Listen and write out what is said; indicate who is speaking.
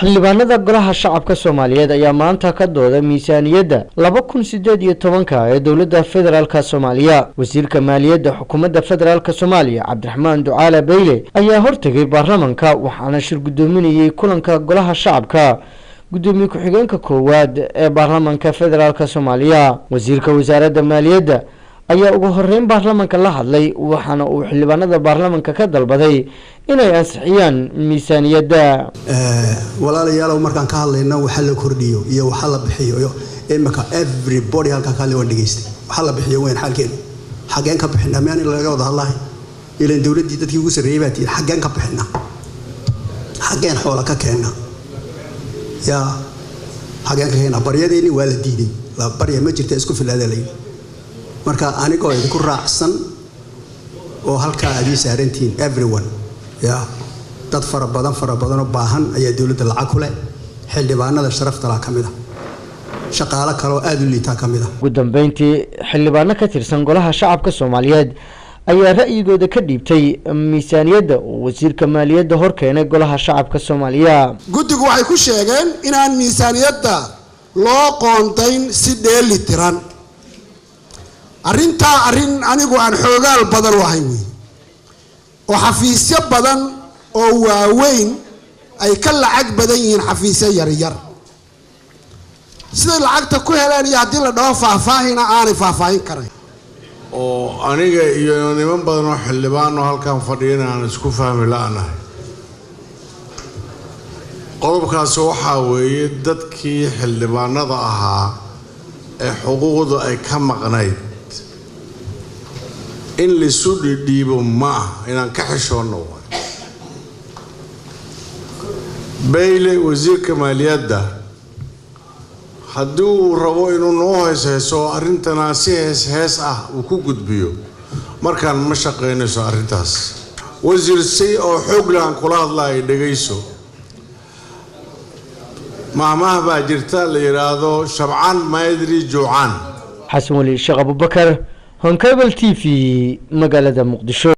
Speaker 1: xildhibaanada golaha shacabka Soomaaliyeed ayaa maanta ka dooda miisaaniyadda 2018 ee dawladda federaalka Soomaaliya. Wasiirka Maaliyadda Xukuumadda Federaalka Soomaaliya Cabdiraxmaan Ducaale Beyle ayaa hortagay baarlamaanka waxaana shir gudoominayay kulanka golaha shacabka gudoomiye ku-xigeenka koowaad ee baarlamaanka federaalka Soomaaliya. Wasiirka Wasaaradda Maaliyadda ayaa ugu horeyn baarlamaanka la hadlay waxaana uu xildhibaanada baarlamaanka ka dalbaday inay ansixiyaan miisaaniyadda.
Speaker 2: walaalayaal markaan ka hadlayno waxa la kordhiyo iyo waxa la bixiyo imaka everybody halka kale waan dhageystay waxa la bixiyo weyn xalkeedu xageen ka bixinaa meel laga wada hadlahay ilaa dawladii dadkii ugu sareeyay baa tii xageen ka bixinaa xageen xoolo ka keenna ya xageen ka keenna baryadeeni waa la diiday la barya ma jirta isku filaadalay marka anigoo idinku raacsan oo halka aad saarantiin everyone ya dad fara badan oo baahan ayaa dawladda lacag ku leh xildhibaanada sharafta la kamida shaqaale kale oo aad u liita kamida.
Speaker 1: ugu dambeyntii xildhibaano ka tirsan golaha shacabka Soomaaliyeed ayaa ra'yigooda ka dhiibtay miisaaniyadda wasiirka maaliyadda hor keenay golaha shacabka Soomaaliya.
Speaker 3: guddigu waxay ku sheegeen inaan miisaaniyadda loo qoontayn si dheelitiran arrinta anigu aan xoogaal badan wahay weey oo xafiisyo badan oo waaweyn ay ka lacag badan yihiin xafiisyo yar sida lacagta ku helaan iyo hadii la dhaho faahfaahina aanay faahfaahin karin
Speaker 4: oo aniga iyo niman badan oo xildhibaan oo halkan fadhiyana aan isku fahmi la'anahay qodobkaas waxa weeye dadkii xildhibaanada ahaa ee xuquuqda ay ka maqnayd in la soo dhiibo ma inaan ka xishoono. Beyle wasiirka maaliyadda hadduu rabo inuu noo hayso arintana si hees ah uu ku gudbiyo markaan ma shaqeynayso arintaas wasiir si oo xoog laan kula hadlay dhageyso maamaha baa jirta la yiraahdo Shabcaan Maydri Juucaan.
Speaker 1: Xasan Wali Sheekh Abubakar Honkabel TV magaalada Muqdisho.